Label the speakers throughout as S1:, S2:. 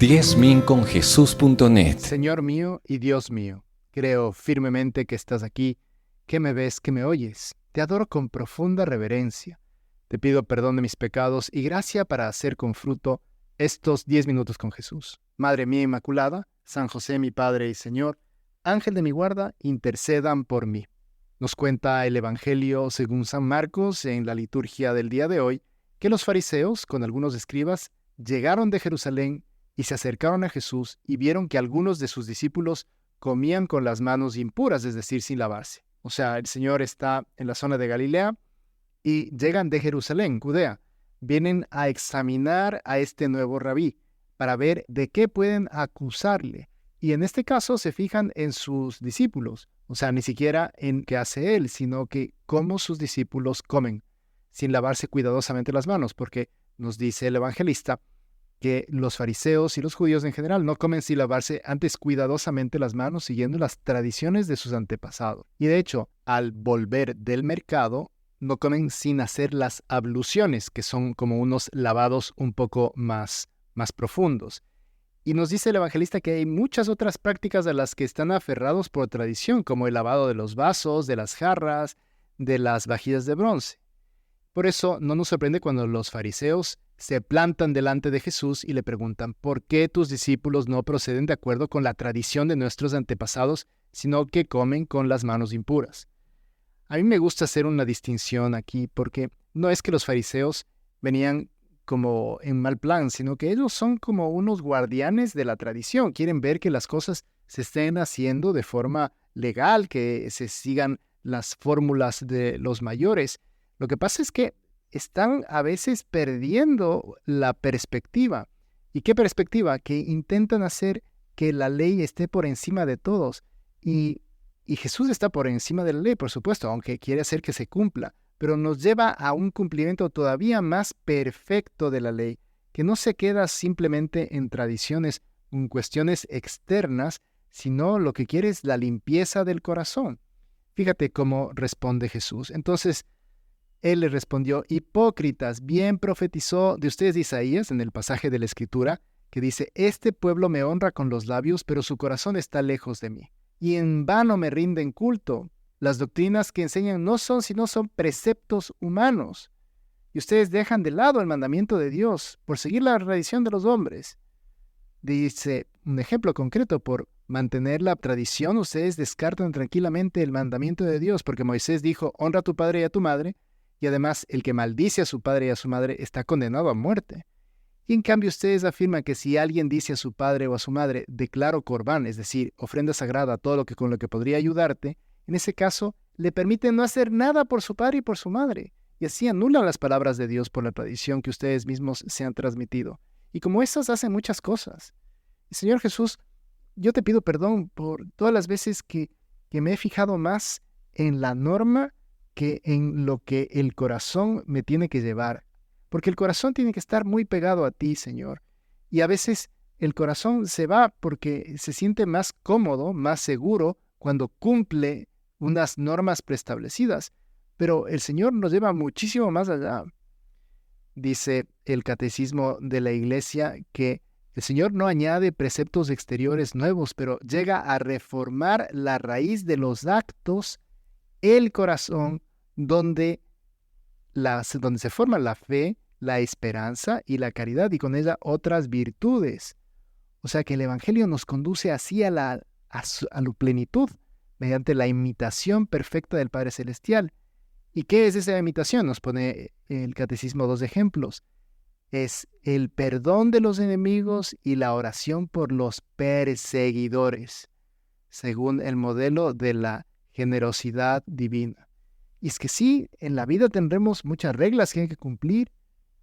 S1: 10.000conjesús.net.
S2: Señor mío y Dios mío, creo firmemente que estás aquí, que me ves, que me oyes. Te adoro con profunda reverencia. Te pido perdón de mis pecados y gracia para hacer con fruto estos 10 minutos con Jesús. Madre mía Inmaculada, San José mi Padre y Señor, Ángel de mi guarda, intercedan por mí. Nos cuenta el Evangelio según San Marcos en la liturgia del día de hoy, que los fariseos, con algunos escribas, llegaron de Jerusalén y se acercaron a Jesús y vieron que algunos de sus discípulos comían con las manos impuras, es decir, sin lavarse. O sea, el Señor está en la zona de Galilea y llegan de Jerusalén, Judea. Vienen a examinar a este nuevo rabí para ver de qué pueden acusarle. Y en este caso se fijan en sus discípulos. O sea, ni siquiera en qué hace él, sino que cómo sus discípulos comen, sin lavarse cuidadosamente las manos, porque nos dice el evangelista que los fariseos y los judíos en general no comen sin lavarse antes cuidadosamente las manos, siguiendo las tradiciones de sus antepasados. Y de hecho, al volver del mercado, no comen sin hacer las abluciones, que son como unos lavados un poco más profundos. Y nos dice el evangelista que hay muchas otras prácticas a las que están aferrados por tradición, como el lavado de los vasos, de las jarras, de las vajillas de bronce. Por eso no nos sorprende cuando los fariseos se plantan delante de Jesús y le preguntan, ¿por qué tus discípulos no proceden de acuerdo con la tradición de nuestros antepasados, sino que comen con las manos impuras? A mí me gusta hacer una distinción aquí, porque no es que los fariseos venían como en mal plan, sino que ellos son como unos guardianes de la tradición. Quieren ver que las cosas se estén haciendo de forma legal, que se sigan las fórmulas de los mayores. Lo que pasa es que están a veces perdiendo la perspectiva. ¿Y qué perspectiva? Que intentan hacer que la ley esté por encima de todos. Y Jesús está por encima de la ley, por supuesto, aunque quiere hacer que se cumpla, pero nos lleva a un cumplimiento todavía más perfecto de la ley, que no se queda simplemente en tradiciones, en cuestiones externas, sino lo que quiere es la limpieza del corazón. Fíjate cómo responde Jesús. Entonces, él le respondió, hipócritas, bien profetizó de ustedes Isaías en el pasaje de la Escritura, que dice, este pueblo me honra con los labios, pero su corazón está lejos de mí. Y en vano me rinden culto. Las doctrinas que enseñan no son sino son preceptos humanos. Y ustedes dejan de lado el mandamiento de Dios por seguir la tradición de los hombres. Dice un ejemplo concreto, por mantener la tradición, ustedes descartan tranquilamente el mandamiento de Dios, porque Moisés dijo, honra a tu padre y a tu madre, y además el que maldice a su padre y a su madre está condenado a muerte. Y en cambio ustedes afirman que si alguien dice a su padre o a su madre, declaro corbán, es decir, ofrenda sagrada, todo lo que con lo que podría ayudarte, en ese caso le permiten no hacer nada por su padre y por su madre, y así anulan las palabras de Dios por la tradición que ustedes mismos se han transmitido. Y como esas hacen muchas cosas. Y Señor Jesús, yo te pido perdón por todas las veces que me he fijado más en la norma que en lo que el corazón me tiene que llevar. Porque el corazón tiene que estar muy pegado a ti, Señor. Y a veces el corazón se va porque se siente más cómodo, más seguro, cuando cumple unas normas preestablecidas. Pero el Señor nos lleva muchísimo más allá. Dice el Catecismo de la Iglesia que el Señor no añade preceptos exteriores nuevos, pero llega a reformar la raíz de los actos, el corazón, donde se forma la fe, la esperanza y la caridad, y con ella otras virtudes. O sea que el Evangelio nos conduce así a la plenitud, mediante la imitación perfecta del Padre Celestial. ¿Y qué es esa imitación? Nos pone el Catecismo 2 ejemplos. Es el perdón de los enemigos y la oración por los perseguidores, según el modelo de la generosidad divina. Y es que sí, en la vida tendremos muchas reglas que hay que cumplir,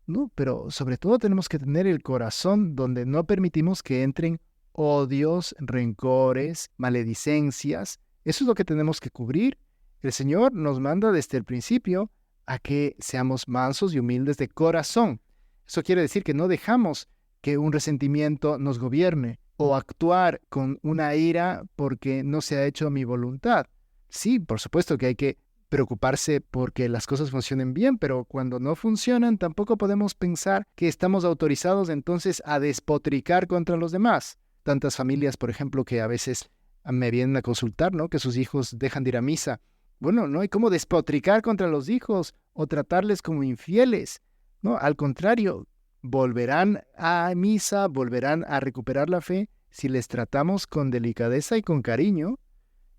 S2: ¿no? Pero sobre todo tenemos que tener el corazón donde no permitimos que entren odios, rencores, maledicencias. Eso es lo que tenemos que cubrir. El Señor nos manda desde el principio a que seamos mansos y humildes de corazón. Eso quiere decir que no dejamos que un resentimiento nos gobierne o actuar con una ira porque no se ha hecho mi voluntad. Sí, por supuesto que hay que preocuparse porque las cosas funcionen bien, pero cuando no funcionan tampoco podemos pensar que estamos autorizados entonces a despotricar contra los demás. Tantas familias, por ejemplo, que a veces me vienen a consultar, ¿no? Que sus hijos dejan de ir a misa. Bueno, no hay cómo despotricar contra los hijos o tratarles como infieles, ¿no? Al contrario, volverán a misa, volverán a recuperar la fe si les tratamos con delicadeza y con cariño.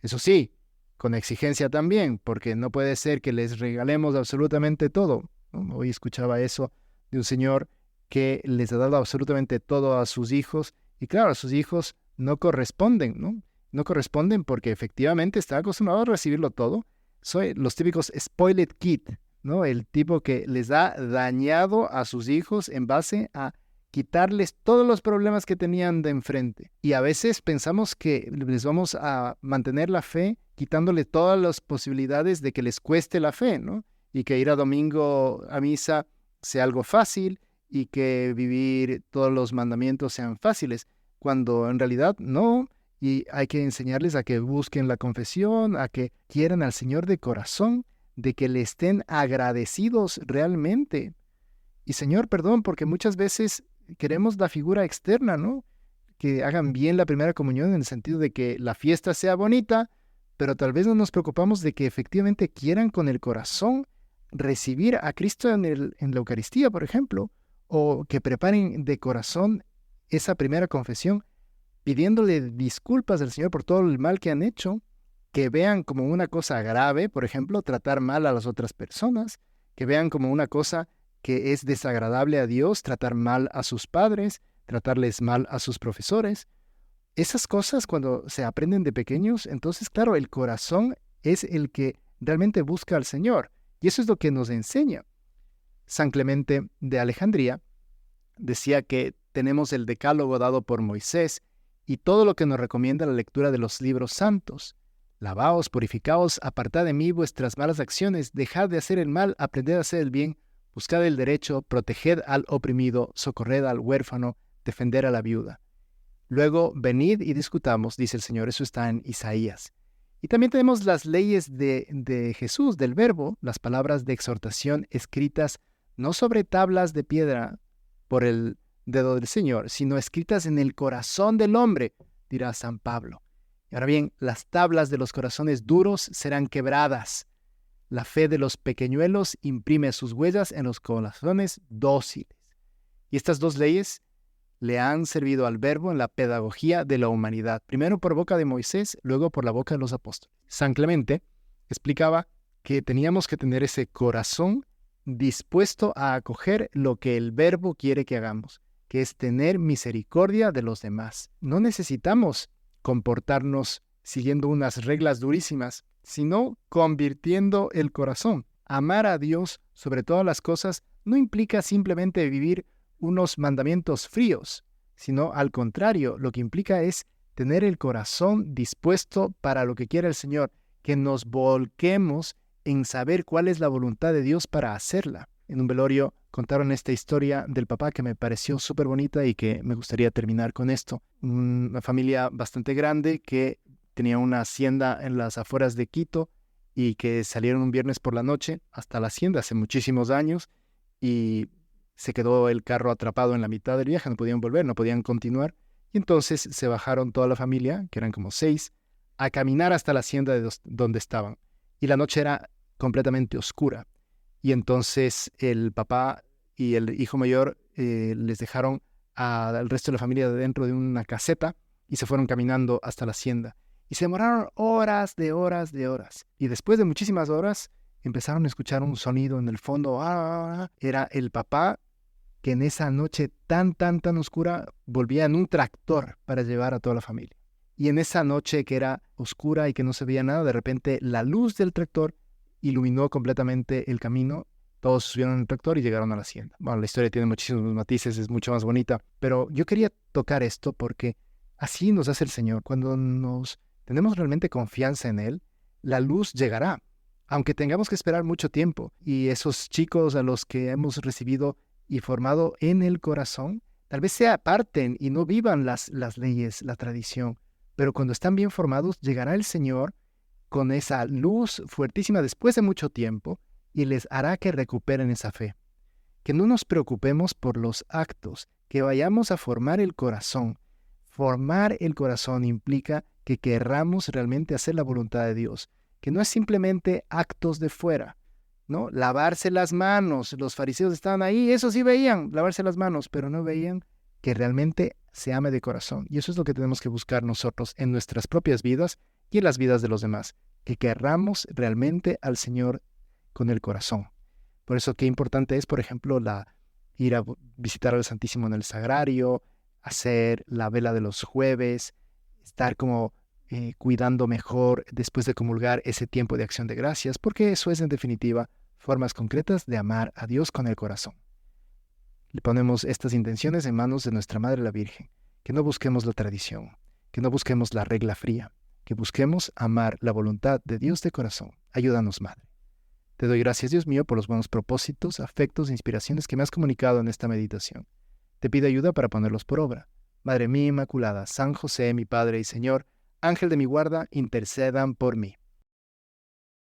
S2: Eso sí, con exigencia también, porque no puede ser que les regalemos absolutamente todo, ¿no? Hoy escuchaba eso de un señor que les ha dado absolutamente todo a sus hijos, y claro, a sus hijos no corresponden, ¿no? No corresponden porque efectivamente está acostumbrado a recibirlo todo. Soy los típicos spoiled kid, ¿no? El tipo que les ha dañado a sus hijos en base a quitarles todos los problemas que tenían de enfrente. Y a veces pensamos que les vamos a mantener la fe quitándole todas las posibilidades de que les cueste la fe, ¿no? Y que ir a domingo a misa sea algo fácil y que vivir todos los mandamientos sean fáciles, cuando en realidad no. Y hay que enseñarles a que busquen la confesión, a que quieran al Señor de corazón, de que le estén agradecidos realmente. Y Señor, perdón, porque muchas veces queremos la figura externa, ¿no? Que hagan bien la primera comunión en el sentido de que la fiesta sea bonita, pero tal vez no nos preocupamos de que efectivamente quieran con el corazón recibir a Cristo en la Eucaristía, por ejemplo, o que preparen de corazón esa primera confesión, pidiéndole disculpas al Señor por todo el mal que han hecho, que vean como una cosa grave, por ejemplo, tratar mal a las otras personas, que vean como una cosa que es desagradable a Dios, tratar mal a sus padres, tratarles mal a sus profesores. Esas cosas cuando se aprenden de pequeños, entonces claro, el corazón es el que realmente busca al Señor. Y eso es lo que nos enseña. San Clemente de Alejandría decía que tenemos el decálogo dado por Moisés y todo lo que nos recomienda la lectura de los libros santos. Lavaos, purificaos, apartad de mí vuestras malas acciones, dejad de hacer el mal, aprended a hacer el bien, buscad el derecho, proteged al oprimido, socorred al huérfano, defender a la viuda. Luego, venid y discutamos, dice el Señor, eso está en Isaías. Y también tenemos las leyes de Jesús, del Verbo, las palabras de exhortación escritas no sobre tablas de piedra por el dedo del Señor, sino escritas en el corazón del hombre, dirá San Pablo. Y ahora bien, las tablas de los corazones duros serán quebradas. La fe de los pequeñuelos imprime sus huellas en los corazones dóciles. Y estas dos leyes le han servido al Verbo en la pedagogía de la humanidad, primero por boca de Moisés, luego por la boca de los apóstoles. San Clemente explicaba que teníamos que tener ese corazón dispuesto a acoger lo que el Verbo quiere que hagamos, que es tener misericordia de los demás. No necesitamos comportarnos siguiendo unas reglas durísimas, sino convirtiendo el corazón. Amar a Dios sobre todas las cosas no implica simplemente vivir unos mandamientos fríos, sino al contrario, lo que implica es tener el corazón dispuesto para lo que quiera el Señor, que nos volquemos en saber cuál es la voluntad de Dios para hacerla. En un velorio contaron esta historia del papá que me pareció súper bonita y que me gustaría terminar con esto. Una familia bastante grande que tenía una hacienda en las afueras de Quito y que salieron un viernes por la noche hasta la hacienda hace muchísimos años y se quedó el carro atrapado en la mitad del viaje, no podían volver, no podían continuar. Y entonces se bajaron toda la familia, que eran como 6, a caminar hasta la hacienda donde estaban. Y la noche era completamente oscura. Y entonces el papá y el hijo mayor les dejaron al resto de la familia dentro de una caseta y se fueron caminando hasta la hacienda. Y se demoraron horas de horas de horas. Y después de muchísimas horas empezaron a escuchar un sonido en el fondo. Era el papá que en esa noche tan oscura volvía en un tractor para llevar a toda la familia. Y en esa noche que era oscura y que no se veía nada, de repente la luz del tractor iluminó completamente el camino. Todos subieron en el tractor y llegaron a la hacienda. Bueno, la historia tiene muchísimos matices, es mucho más bonita, pero yo quería tocar esto porque así nos hace el Señor. Cuando nos tenemos realmente confianza en Él, la luz llegará, aunque tengamos que esperar mucho tiempo. Y esos chicos a los que hemos recibido y formado en el corazón, tal vez se aparten y no vivan las leyes, la tradición, pero cuando están bien formados, llegará el Señor con esa luz fuertísima después de mucho tiempo y les hará que recuperen esa fe. Que no nos preocupemos por los actos, que vayamos a formar el corazón. Formar el corazón implica que querramos realmente hacer la voluntad de Dios, que no es simplemente actos de fuera, ¿no? Lavarse las manos, los fariseos estaban ahí, eso sí veían, lavarse las manos, pero no veían que realmente se ame de corazón. Y eso es lo que tenemos que buscar nosotros en nuestras propias vidas y en las vidas de los demás, que querramos realmente al Señor con el corazón. Por eso qué importante es, por ejemplo, ir a visitar al Santísimo en el Sagrario, hacer la vela de los jueves, estar como cuidando mejor después de comulgar ese tiempo de acción de gracias, porque eso es en definitiva formas concretas de amar a Dios con el corazón. Le ponemos estas intenciones en manos de nuestra Madre la Virgen, que no busquemos la tradición, que no busquemos la regla fría, que busquemos amar la voluntad de Dios de corazón. Ayúdanos, Madre. Te doy gracias, Dios mío, por los buenos propósitos, afectos e inspiraciones que me has comunicado en esta meditación. Te pido ayuda para ponerlos por obra. Madre mía Inmaculada, San José, mi Padre y Señor, Ángel de mi guarda, intercedan por mí.